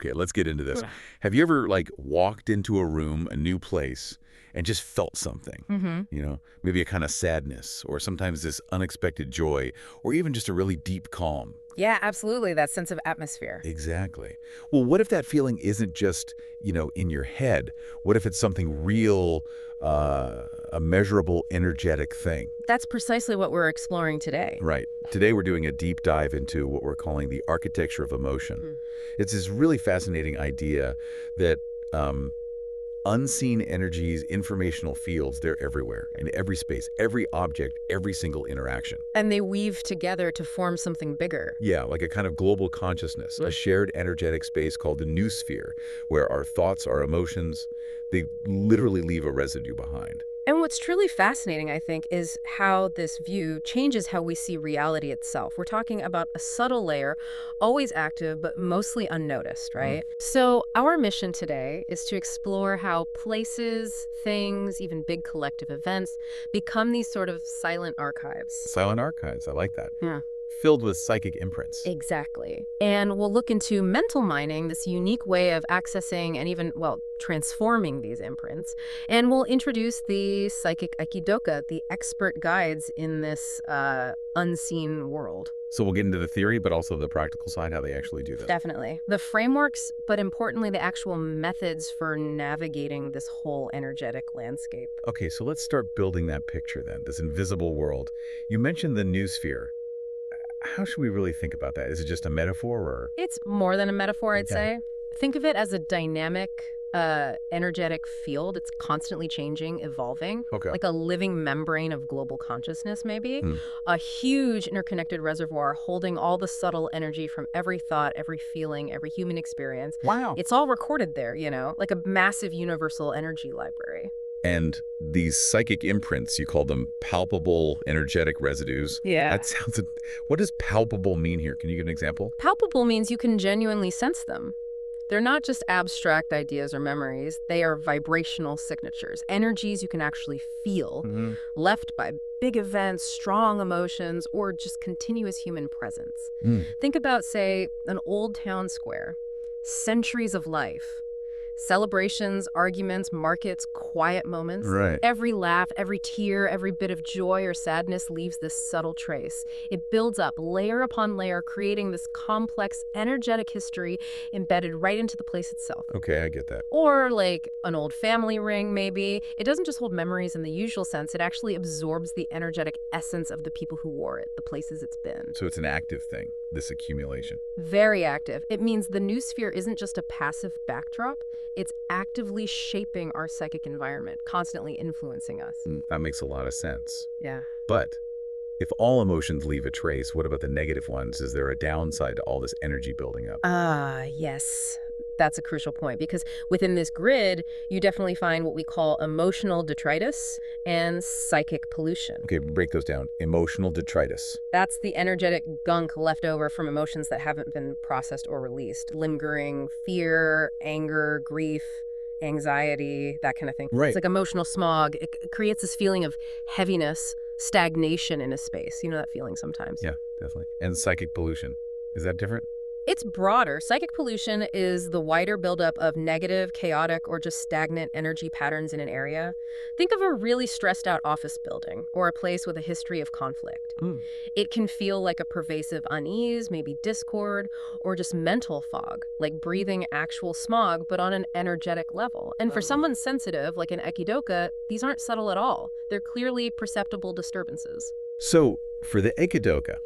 Okay, let's get into this. Have you ever, like, walked into a room, a new place, and just felt something? Maybe a kind of sadness, or sometimes this unexpected joy, or even just a really deep calm. Yeah, absolutely. That sense of atmosphere. Exactly. Well, what if that feeling isn't just, in your head? What if it's something real, a measurable, energetic thing? That's precisely what we're exploring today. Right. Today we're doing a deep dive into what we're calling the architecture of emotion. Mm. It's this really fascinating idea that unseen energies, informational fields, they're everywhere, in every space, every object, every single interaction. And they weave together to form something bigger. Yeah, like a kind of global consciousness, a shared energetic space called the noosphere, where our thoughts, our emotions, they literally leave a residue behind. And what's truly fascinating, I think, is how this view changes how we see reality itself. We're talking about a subtle layer, always active, but mostly unnoticed, right? So our mission today is to explore how places, things, even big collective events become these sort of silent archives. Silent archives, I like that. Yeah. Filled with psychic imprints. Exactly. And we'll look into mental mining, this unique way of accessing and even, well, transforming these imprints. And we'll introduce the psychic aikidoka, the expert guides in this unseen world. So we'll get into the theory, but also the practical side, how they actually do this. Definitely. The frameworks, but importantly, the actual methods for navigating this whole energetic landscape. Okay, so let's start building that picture then, this invisible world. You mentioned the noosphere. How should we really think about that? Is it just a metaphor or? It's more than a metaphor, I'd Okay. say. Think of it as a dynamic, energetic field. It's constantly changing, evolving. Okay. Like a living membrane of global consciousness, maybe. Hmm. A huge interconnected reservoir holding all the subtle energy from every thought, every feeling, every human experience. Wow. It's all recorded there, like a massive universal energy library. And these psychic imprints, you call them palpable energetic residues. Yeah. That sounds, what does palpable mean here? Can you give an example? Palpable means you can genuinely sense them. They're not just abstract ideas or memories. They are vibrational signatures, energies you can actually feel, left by big events, strong emotions, or just continuous human presence. Think about, say, an old town square, centuries of life. Celebrations, arguments, markets, quiet moments. Right. Every laugh, every tear, every bit of joy or sadness leaves this subtle trace. It builds up layer upon layer, creating this complex, energetic history embedded right into the place itself. Okay, I get that. Or like an old family ring, maybe. It doesn't just hold memories in the usual sense. It actually absorbs the energetic essence of the people who wore it, the places it's been. So it's an active thing, this accumulation. Very active. It means the noosphere isn't just a passive backdrop. It's actively shaping our psychic environment, constantly influencing us. That makes a lot of sense. Yeah. But if all emotions leave a trace, what about the negative ones? Is there a downside to all this energy building up? Yes. That's a crucial point because within this grid, you definitely find what we call emotional detritus and psychic pollution. Okay, break those down. Emotional detritus. That's the energetic gunk left over from emotions that haven't been processed or released. Lingering fear, anger, grief, anxiety, that kind of thing. Right. It's like emotional smog. It creates this feeling of heaviness, stagnation in a space. You know that feeling sometimes. Yeah, definitely. And psychic pollution. Is that different? It's broader. Psychic pollution is the wider buildup of negative, chaotic, or just stagnant energy patterns in an area. Think of a really stressed out office building or a place with a history of conflict. It can feel like a pervasive unease, maybe discord, or just mental fog, like breathing actual smog, but on an energetic level. And for someone sensitive, like an aikidoka, these aren't subtle at all. They're clearly perceptible disturbances. So, for the aikidoka,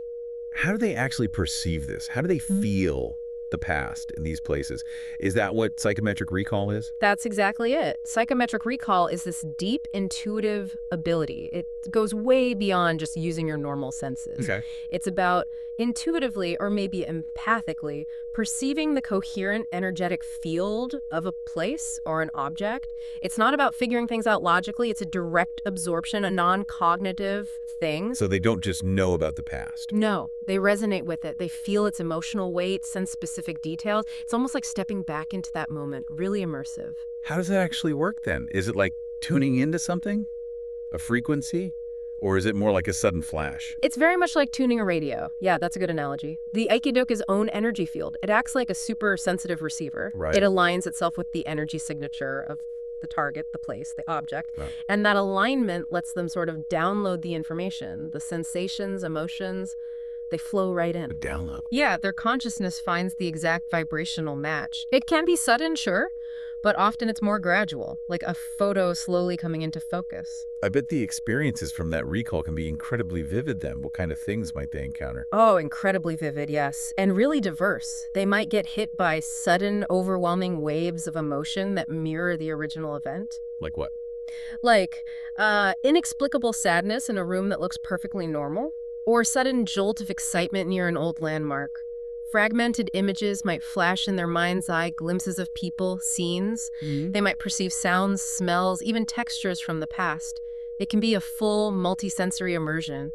how do they actually perceive this? How do they feel the past in these places? Is that what psychometric recall is? That's exactly it. Psychometric recall is this deep intuitive ability. It goes way beyond just using your normal senses. Okay. It's about intuitively or maybe empathically perceiving the coherent energetic field of a place or an object. It's not about figuring things out logically. It's a direct absorption, a non-cognitive thing. So they don't just know about the past. No, they resonate with it. They feel its emotional weight, sense specific details. It's almost like stepping back into that moment, really immersive. How does that actually work then? Is it like tuning into something? A frequency? Or is it more like a sudden flash? It's very much like tuning a radio. Yeah, that's a good analogy. The Aikidoka's own energy field. It acts like a super sensitive receiver. Right. It aligns itself with the energy signature of the target, the place, the object. Right. And that alignment lets them sort of download the information, the sensations, emotions, they flow right in. A download. Yeah, their consciousness finds the exact vibrational match. It can be sudden, sure, but often it's more gradual, like a photo slowly coming into focus. I bet the experiences from that recall can be incredibly vivid then. What kind of things might they encounter? Oh, incredibly vivid, yes. And really diverse. They might get hit by sudden, overwhelming waves of emotion that mirror the original event. Like what? Like inexplicable sadness in a room that looks perfectly normal, or sudden jolt of excitement near an old landmark. Fragmented images might flash in their mind's eye, glimpses of people, scenes. They might perceive sounds, smells, even textures from the past. It can be a full, multisensory immersion.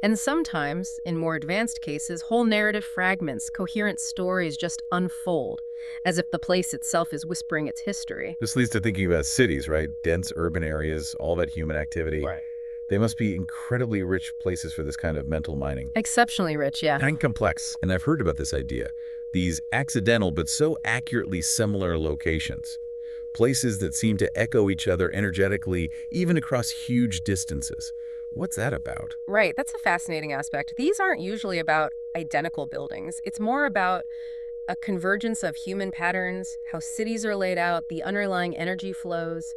And sometimes, in more advanced cases, whole narrative fragments, coherent stories just unfold, as if the place itself is whispering its history. This leads to thinking about cities, right? Dense urban areas, all that human activity. Right. They must be incredibly rich places for this kind of mental mining. Exceptionally rich, yeah. And complex. And I've heard about this idea. These accidental but so accurately similar locations. Places that seem to echo each other energetically, even across huge distances. What's that about? Right, that's a fascinating aspect. These aren't usually about identical buildings. It's more about a convergence of human patterns, how cities are laid out, the underlying energy flows.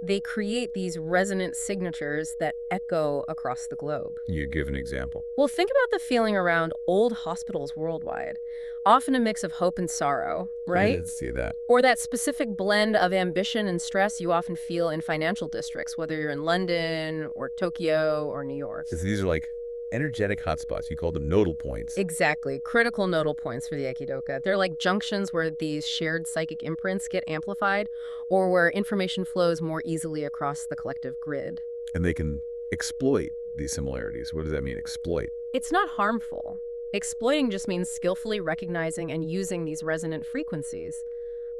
They create these resonant signatures that echo across the globe. You give an example. Well, think about the feeling around old hospitals worldwide. Often a mix of hope and sorrow, I right? did see that. Or that specific blend of ambition and stress you often feel in financial districts, whether you're in London or Tokyo or New York. Because these are like energetic hotspots. You call them nodal points. Exactly. Critical nodal points for the Aikidoka. They're like junctions where these shared psychic imprints get amplified or where information flows more easily across the collective grid. And they can exploit these similarities. What does that mean, exploit? It's not harmful. Exploiting just means skillfully recognizing and using these resonant frequencies.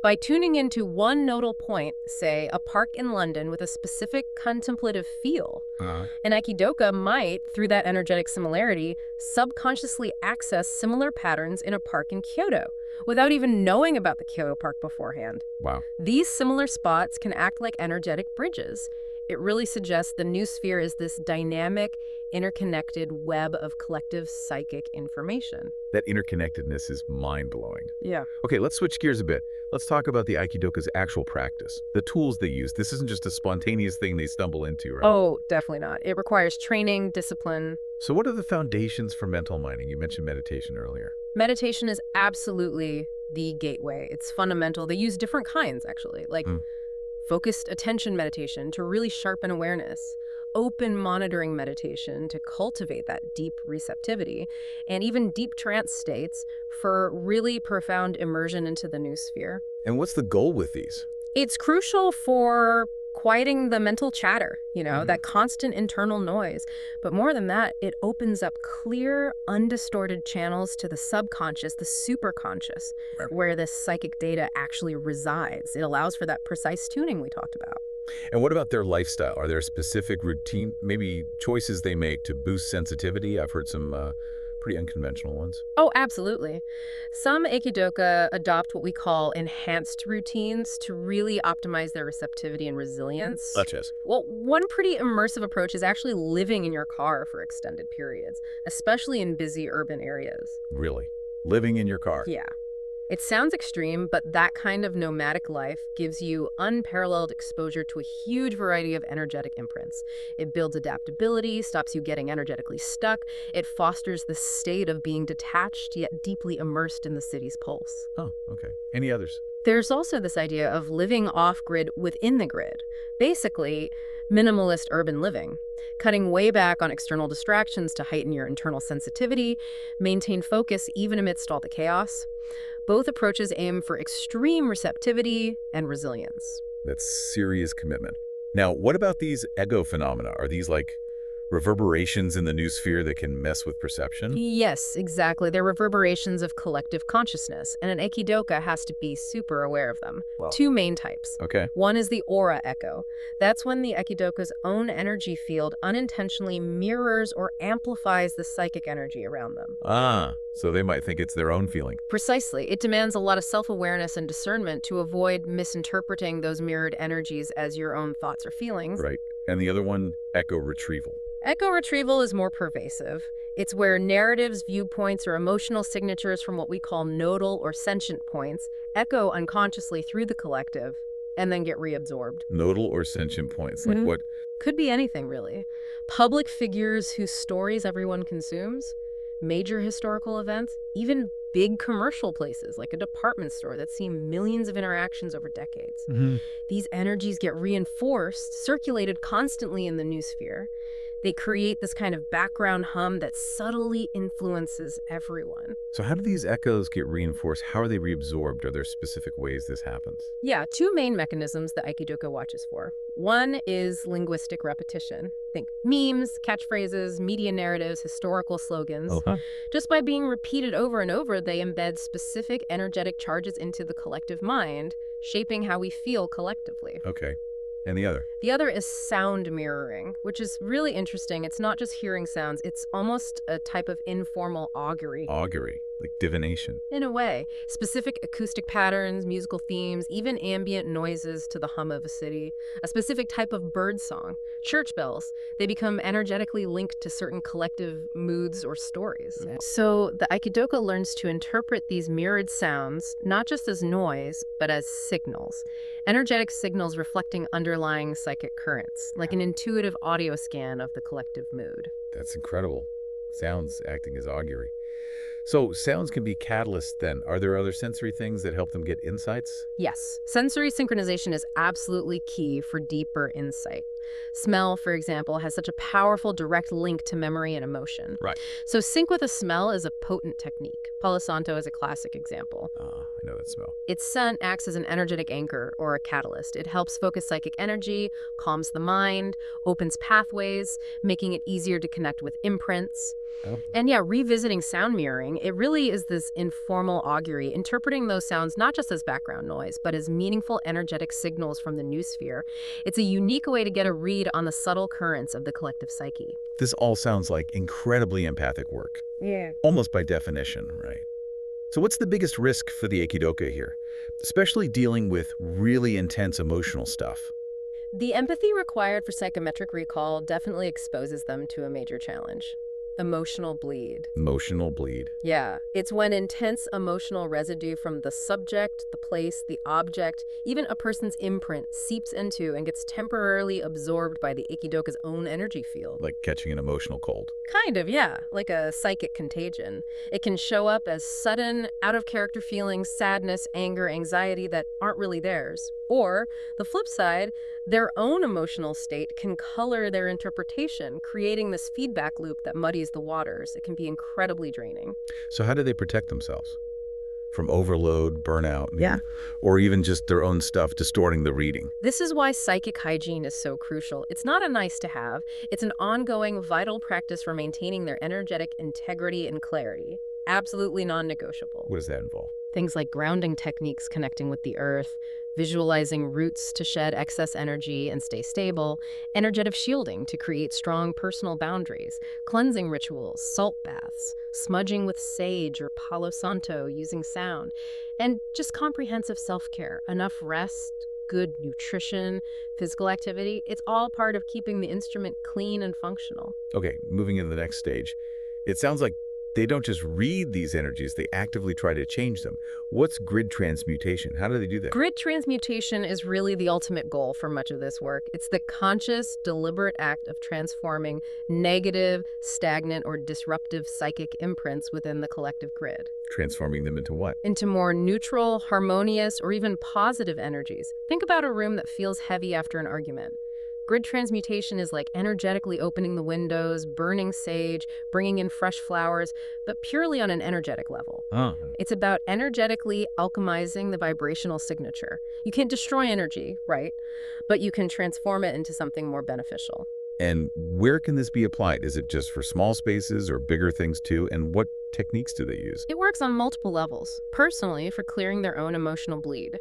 By tuning into one nodal point, say a park in London with a specific contemplative feel, an Aikidoka might, through that energetic similarity, subconsciously access similar patterns in a park in Kyoto, without even knowing about the Kyoto park beforehand. Wow. These similar spots can act like energetic bridges. It really suggests the new sphere is this dynamic, interconnected web of collective psychic information. That interconnectedness is mind-blowing. Yeah. Okay, let's switch gears a bit. Let's talk about the Aikidoka's actual practice, the tools they use. This isn't just a spontaneous thing they stumble into, right? Oh, definitely not. It requires training, discipline. So what are the foundations for mental mining? You mentioned meditation earlier. Meditation is absolutely the gateway. It's fundamental. They use different kinds, actually, like focused attention meditation to really sharpen awareness, open monitoring meditation to cultivate that deep receptivity, and even deep trance states for really profound immersion into the new sphere. And what's the goal with these? It's crucial for quieting the mental chatter, that constant internal noise. But more than that, it opens up clear, undistorted channels to the subconscious, the superconscious, where this psychic data actually resides. It allows for that precise tuning we talked about. And what about their lifestyle? Are there specific routine, maybe choices they make to boost sensitivity? I've heard some pretty unconventional ones. Oh, absolutely. Some Aikidoka adopt what we call enhanced routines to really optimize their receptivity and resilience. Such as? Well, one pretty immersive approach is actually living in your car for extended periods, especially in busy urban areas. Really? Living in your car? Yeah. It sounds extreme, but that kind of nomadic life gives you unparalleled exposure to a huge variety of energetic imprints. It builds adaptability, stops you getting energetically stuck. It fosters the state of being detached yet deeply immersed in the city's pulse. Oh, okay. Any others? There's also this idea of living off-grid within the grid. Basically, minimalist urban living. Cutting way back on external distractions to heighten your internal sensitivity, maintain focus even amidst all the chaos. Both approaches aim for extreme receptivity and resilience. That's serious commitment. Now, what about these ego phenomena? Are these like reverberations in the new sphere that can mess with perception? Yes, exactly. They're reverberations of collective consciousness, and an ekidoka has to be super aware of them. Well, Two main types. okay. One is the aura echo. That's when the ekidoka's own energy field unintentionally mirrors or amplifies the psychic energy around them. Ah, so they might think it's their own feeling. Precisely. It demands a lot of self-awareness and discernment to avoid misinterpreting those mirrored energies as your own thoughts or feelings. Right. And the other one, echo retrieval. Echo retrieval is more pervasive. It's where narratives, viewpoints, or emotional signatures from what we call nodal or sentient points echo unconsciously through the collective and then get reabsorbed. Nodal or sentient points. Like what? Could be anything, really. Public figures whose stories everyone consumes, major historical events, even big commercial places like a department store that's seen millions of interactions over decades. These energies get reinforced, circulated constantly in the noosphere. They create this kind of background hum that subtly influences everyone. So how do these echoes get reinforced? How are they reabsorbed? Are there specific ways this happens? Yeah, two main mechanisms that Aikidoka watches for. One is linguistic repetition. Think memes, catchphrases, media narratives, historical slogans. Uh-huh. Just by being repeated over and over, they embed specific energetic charges into the collective mind, shaping how we feel collectively. Okay. And the other? The other is sound mirroring, which is really interesting. It's not just hearing sounds, it's almost a type of informal augury. Augury, like divination. In a way, specific acoustic patterns, musical themes, even ambient noises to the hum of a city, a specific type of bird song, church bells, they become energetically linked to certain collective moods or stories. So the Aikidoka learns to interpret these mirrored sounds not just as noise, but as signals. Energetic signals reflecting underlying psychic currents, like an intuitive audio scan of the collective mood. That's incredible. Sounds acting as augury. So sounds can be catalysts then. Are there other sensory things that help them get insights? Yes, sensory synchronization is absolutely key for deeper insight. Smell, for example, has such a powerful direct link to memory and emotion. Right. So sync with a smell is a potent technique. Palo Santo is a classic example. I know that smell. Its scent acts as an energetic anchor or a catalyst. It helps focus psychic energy, calms the mind, opens pathways, making it easier to connect with imprints. Oh. And yeah, revisiting sound mirroring, it really is this informal augury, interpreting those sounds not just as background noise, but as meaningful energetic signals from the noosphere. It's a unique way to get a read on the subtle currents of the collective psyche. This all sounds like incredibly empathic work. Yeah. Almost by definition, right? So what's the biggest risk for the Aikidoka here? Especially dealing with really intense emotional stuff. The empathy required for psychometric recall definitely exposes them to a major challenge. Emotional bleed. Emotional bleed. Yeah, it's when intense emotional residue from the subject, the place, the object, even a person's imprint seeps into and gets temporarily absorbed by the Aikidoka's own energy field. Like catching an emotional cold. Kind of, yeah, like a psychic contagion. It can show up as sudden, out-of-character feelings, sadness, anger, anxiety that aren't really theirs. Or, the flip side, their own emotional state can color their interpretation, creating this feedback loop that muddies the waters. It can be incredibly draining. So how do they protect themselves? From overload, burnout, Yeah. or even just their own stuff distorting the reading? This is why psychic hygiene is so crucial. It's not a nice to have. It's an ongoing, vital practice for maintaining their energetic integrity and clarity. Absolutely non-negotiable. What does that involve? Things like grounding techniques connecting with the earth, visualizing roots to shed excess energy and stay stable, energetic shielding to create strong personal boundaries, cleansing rituals, salt baths, smudging with sage or Palo Santo using sound, and just comprehensive self-care, enough rest, good nutrition, physical activity. It's all part of keeping the instrument clean and functional. Okay, moving into the next stage. It sounds like they don't just read these energies, they actively try to change them. What's grid transmutation? How do they do that? Grid transmutation is really the ultimate goal for much of this work. It's the conscious, deliberate act of transforming negative, stagnant, or disruptive psychic imprints within the collective grid. Transforming them into what? Into more neutral, harmonious, or even positive energies. Think about a room that feels heavy after an argument. Grid transmutation is like energetically opening the windows, burning sage, bringing in fresh flowers, but purely on an energetic level. It's about energetically alchemizing the vibrational signature. You can't destroy energy, right? But you can transform it into something more beneficial. And where can this be applied? Is it just for small spaces or bigger things too? And what techniques do they use? It works on multiple levels. Personally, for clearing their own emotional bleed.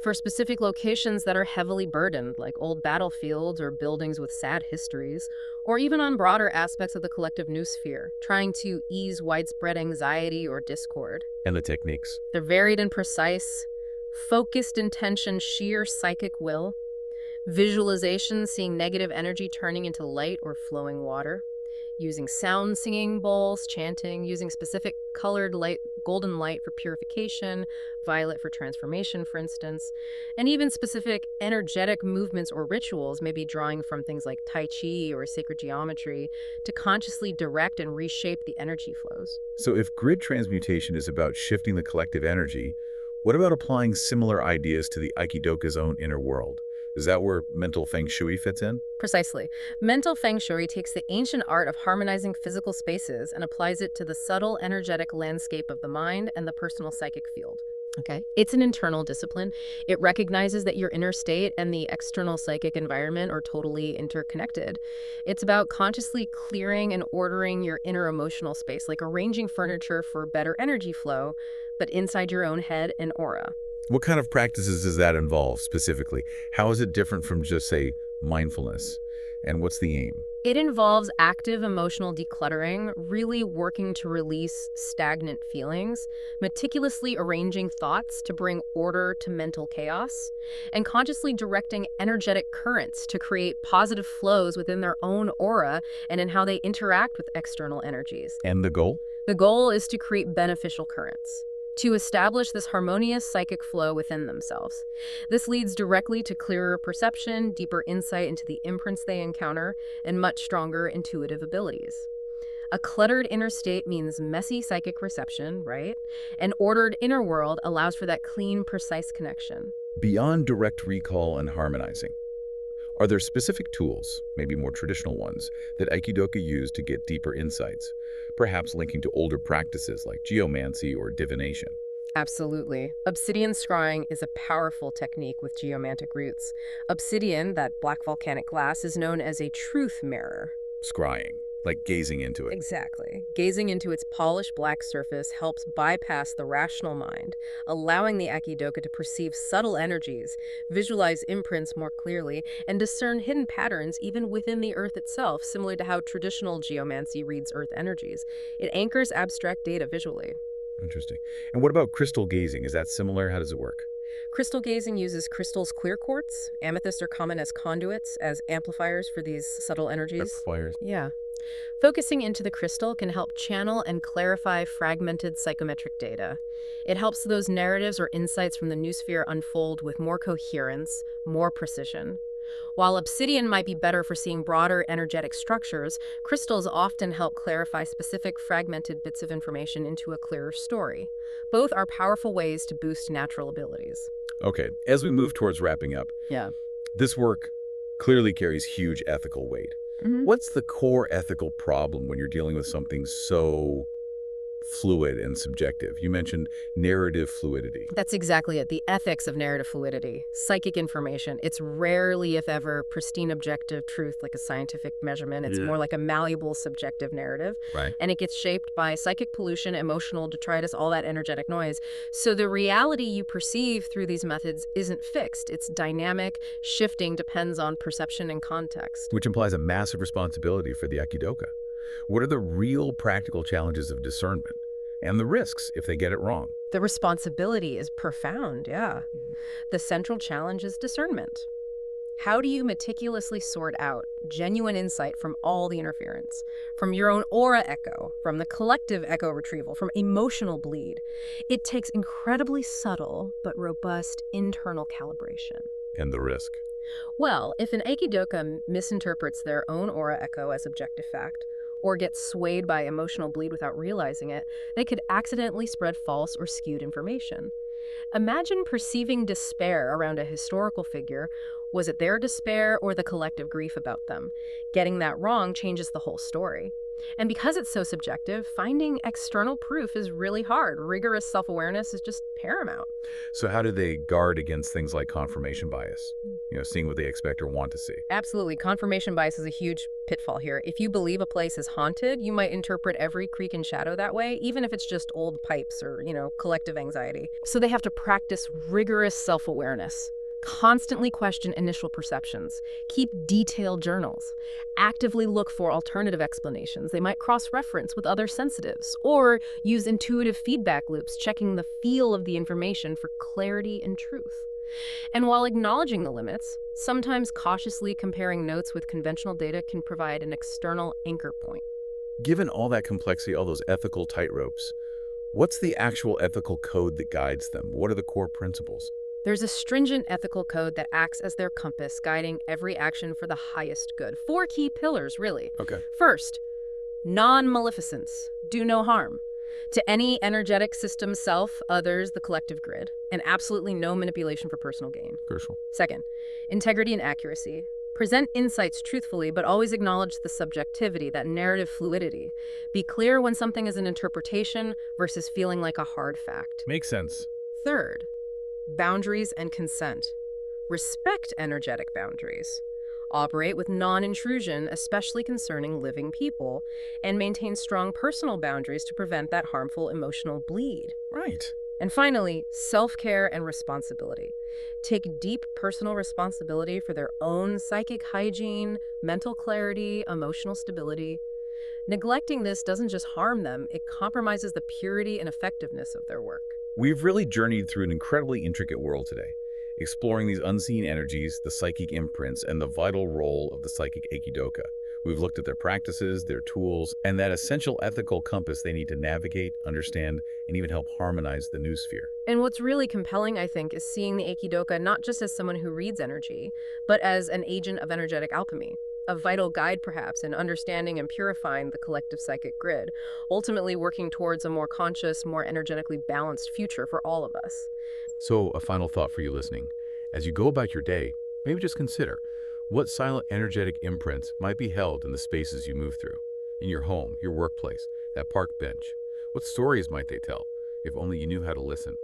For specific locations that are heavily burdened, like old battlefields or buildings with sad histories, or even on broader aspects of the collective noosphere, trying to ease widespread anxiety or discord. And the techniques? They're varied and precise, focused intention, sheer psychic will, visualization, seeing negative energy turning into light or flowing water, using sound, singing bowls, chanting, using specific colored light, golden light for purification, violet for transformation, for instance, and even specific energetic movements or rituals, maybe drawing from things like Tai Chi or sacred geometry, to consciously direct and reshape the energy flows. So if grid transmutation is about shifting the collective energy, what about applying similar ideas to the Aikidoka's own inner world? Is that where mental Feng Shui fits in? Precisely. Mental Feng Shui takes the ancient art of harmonizing physical spaces and applies it to the subtle energetic landscape of the mind and the personal psychic field. Okay. It's an internal discipline. It recognizes that your inner state and the external psychic environment are totally interconnected. It's about consciously clearing and ordering your inner emotional space, like arranging furniture for better energy flow, but inside your own head and aura. What kind of practices does that involve specifically? How is it different from just, say, mindfulness? And what's the aim? It involves active emotional decluttering, really working to release stagnant feelings, meticulously arranging thoughts to bring order to mental chaos, and consciously directing energetic currents to create positive flows within their own aura and in how they interact with external energies. And the goal? The goal is to create beneficial currents, to establish this harmonious psychic flow within themselves. This leads directly to clearer perception, deeper insight into the imprints they encounter, and much stronger intuitive abilities. A cluttered inner state means messy psychic reception, right? An ordered inner world allows for that clean, precise connection. Beyond direct recall and harmonizing, are there specific tools, maybe more traditional ones, that Aikidoka use to get deeper insights, perhaps linking to older practices like geomancy or divination? Absolutely. Obsidian scrying is a powerful technique with geomantic roots. Obsidian, that black volcanic glass, is known as a truth mirror. Scrying, like gazing into it. Exactly. Gazing into its polished black surface helps bypass the rational mind, allowing the Aikidoka to perceive subtle energies, visualize imprints more clearly, and discern hidden patterns even within the earth itself, similar to how traditional geomancy reads earth energies. It anchors abstract data visually. Interesting. And what about crystal gazing? Is that similar? How does it work? Crystal gazing uses crystal's clear quartz. Amethysts are common as conduits, as amplifiers for these subtle energies. Amplifiers. Yeah. Focusing into the crystal can help channel and clarify fragmented psychometric data. It helps those narratives or insights from the noosphere unfold with more coherence, more precision. While obsidian might be better for seeing broader energetic structures, crystals often help clarify specific fragmented bits of information into a clearer story. Both are powerful ways to boost natural abilities. Okay, as we move towards wrapping up, Yeah. this work clearly carries huge ethical weight. What's the core ethical problem when you're dealing with something so fluid and subjective? You mentioned narrative fluidity. That's exactly it. The ethics of narrative fluidity. Psychic information. It's rarely, if ever, pristine objective truth like a scientific measurement. It's more like a malleable subjective narrative. Right. And it gets shaped by psychic pollution, emotional detritus, all that energetic noise. So the reality you perceive through these methods isn't fixed. It's dynamic, shifting, depends on perception and context. Which implies a massive responsibility for the Aikidoka. What are the real practical challenges of discernment and the risks if they get it wrong? The responsibility is profound, yeah. The central challenge is discernment. How do you meticulously sort out genuine insight from all the interference? From your own aura echo, from the collective echo retrieval, from emotional bleed. It takes incredibly subtle but robust internal calibration. And the risk? Well, if an Aikidoka misinterprets their own aura echo as objective fact, or gets swayed by emotional bleed without realizing it, they could accidentally spread false or skewed information. Imagine perceiving despair around a historical figure. Was it their despair or the collective grief about them? Getting that wrong changes the whole story. And because it's so subjective, finding external proof is really hard. Rigorous self-awareness is just paramount. So how do they guard against things like confirmation bias? Seeing what they expect or want to see. Absolutely. Confirmation bias is a huge pitfall here. If you believe a place is haunted, you might interpret every creak and shadow that way, even if it's just old pipes or, collective anxiety. So they have to practice rigorous self-awareness. Constantly question initial perceptions. Keep detailed journals. Actively look for alternative explanations. They might cross-reference with other sensitives, or use intuitive feedback loops, checking the feel of the information for clarity and truth. And while acknowledging the limits, sometimes cautiously comparing notes with conventional data can provide an external anchor point. Given all that complexity, all those ethical tightropes, what's the actual ethical code that guides them? What are the core principles? There's a stringent ethical code that acts as their compass, guiding every action for the highest good. 4 key pillars, really. Okay. First, non-maleficence, do no harm. To any energetic system, self, others, the collective grid, and absolutely no manipulation for personal gain. Crucial. Second, integrity and accuracy. Present insights truthfully, but always acknowledge the subjectivity, that narrative fluidity. Be clear when something is an interpretation versus feeling like a hard fact. Makes sense. Third, boundaries and consent. Respect energetic boundaries. Operate with non-intrusion, especially concerning living people, and maintain strong personal boundaries to prevent that harmful emotional bleed. Right. And finally, self-care and responsibility. Take deep personal responsibility for their own psychic hygiene, mental clarity, emotional stability. Neglecting this doesn't just harm them, it compromises the purity and effectiveness of their work. We've really journeyed through an incredibly intricate world today, exploring these unseen energies, the psychic imprints, and the vital role of the psychic Aikidoka. We've looked at their practices, their tools, and that essential ethical compass they need to navigate, understand, and even help harmonize the noosphere. And what's really compelling, I think, is seeing the Aikidoka not just as someone who reads energy, but as an agent of energetic alchemy, a vital guide perhaps in understanding and purifying the collective psychic grid, ultimately working towards a more conscious, more energetically balanced future for all of us. So, a final thought for you listening. As you go about your day, maybe just consider what silent energetic imprints might be held in the spaces you move through, in your home, your workplace, that park bench. What stories might they tell, if only you knew how to listen?